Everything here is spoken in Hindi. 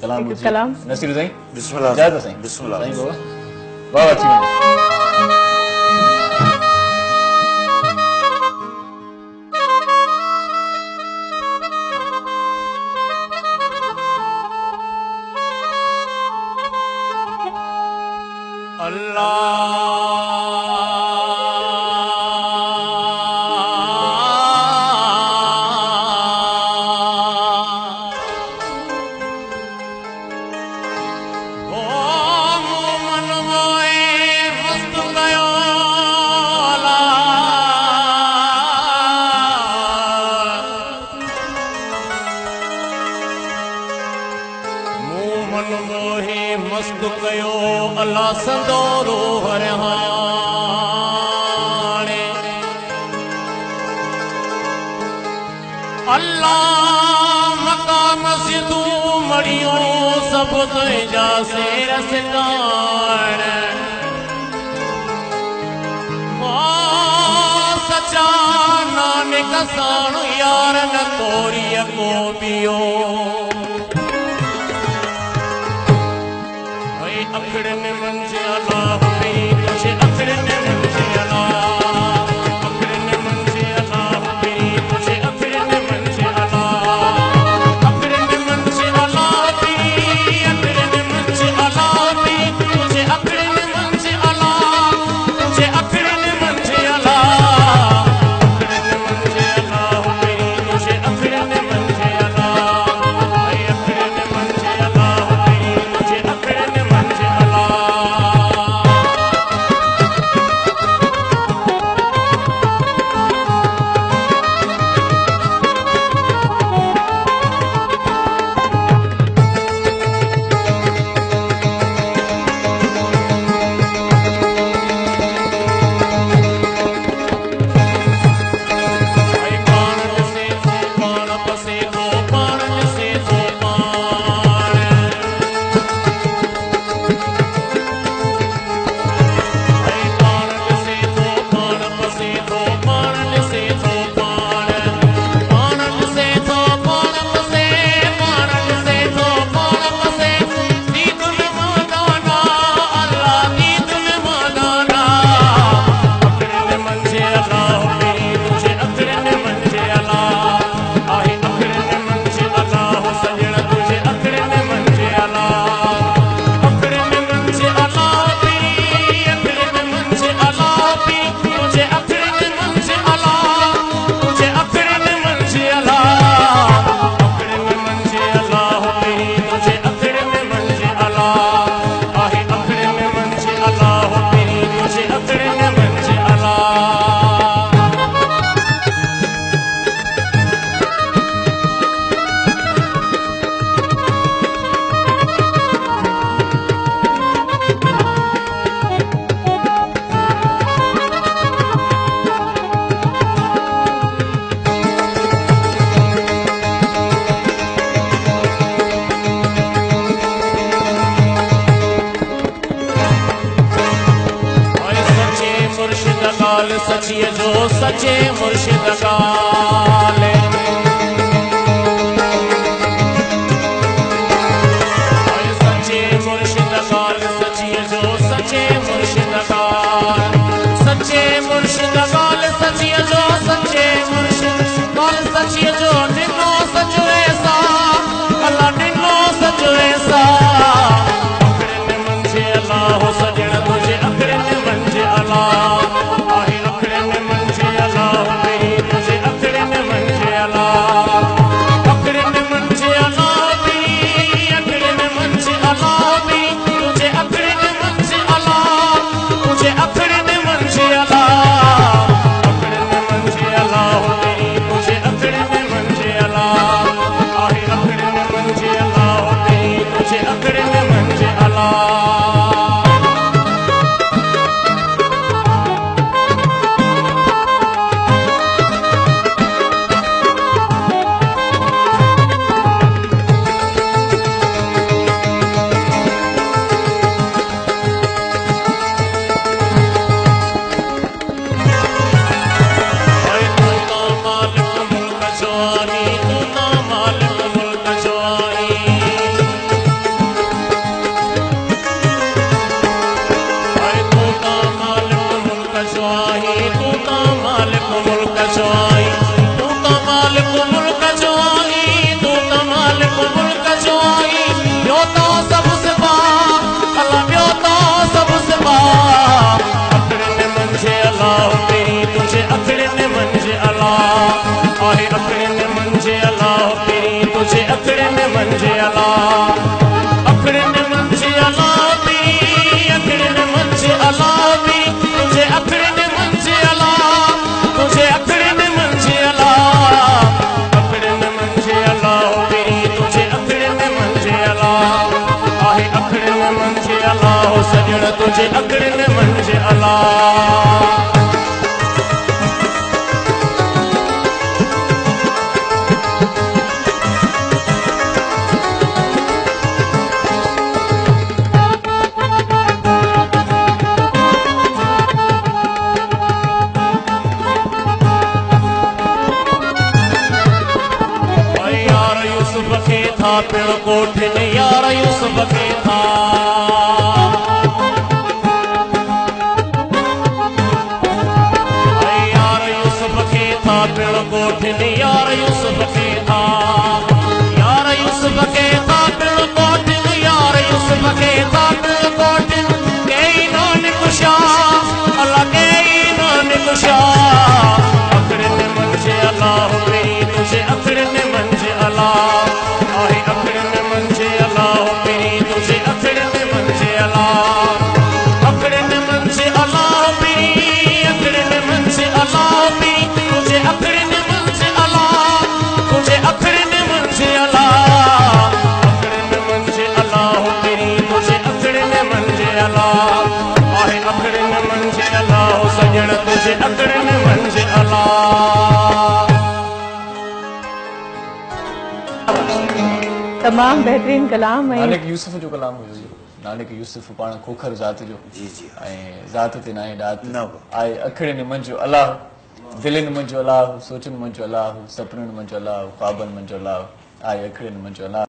कलाम कलाम नसीर साईं बिस्मिल्लाह इजाज़त साईं बिस्मिल्लाह साईं बाबा वाह अच्छी अल्लाह संदोरो हरहाने अल्लाह मकाम सिद्धू मड़ियो सब तुझा सेर सिकान सचा नानक साणु यार न तोरी को पियो अखड़ने मंजे अल्लाह नहीं तुझे अखड़ने मंजे अल्लाह अखड़ने मंजे अल्लाह नहीं तुझे अखड़ने मंजे अल्लाह अखड़ने मंजे अल्लाह नहीं अखड़ने मंजे अल्लाह नहीं तुझे अखड़ने मंजे अल्लाह तुझे अखड़ने मंजे अल्लाह अखड़ने मंजे अल्लाह नहीं तुझे अखड़ने मंजे अल्लाह अखड़ने मंजे अल्लाह नहीं तुझे अखड़ने मंजे सचिए जो सचे मुर्शिद गाले सचे मुर्शिद गाल सचिए जो सचे मुर्शिद गाल सचे मुर्शिद गाल सचिए जो सचे मुर्शिद गाल सचिए जो निनो सचो ऐसा अल्लाह निनो सचो ऐसा अखड़ने मंजे अल्लाह सजण तुझे अखड़ने मंजे अल्लाह तुझे अलाह आहे अखड़ियुनि मंझि अलाह सजण तुंहिंजे अखड़ियुनि मंझि अलाह पिण कोठिन यार यूसुफ खे था यार यूसुफ खे था पिण कोठिन यार यूसुफ खे था यार यूसुफ खे था पिण कोठिन यार यूसुफ खे था पिण कोठिन कई नान कुशा अल्लाह कई नान कुशा अखड़ियुनि मंझि अलाह मेरी तुझे अखड़ियुनि मंझि अलाह तमाम बेहतरीन कलाम है। नानक यूसुफ जो कलाम हुयो नानक यूसुफ पाण खोखर ज़ात जो जी जी ऐं ज़ात ते नाहे ॾात न आहे अखड़ियुनि मंझि अलाह दिलनि मंझि अलाह सोचनि मंझि अलाह सपननि मंझि अलाह ख्वाबनि मंझि अलाह आहे अखड़ियुनि मंझि अलाह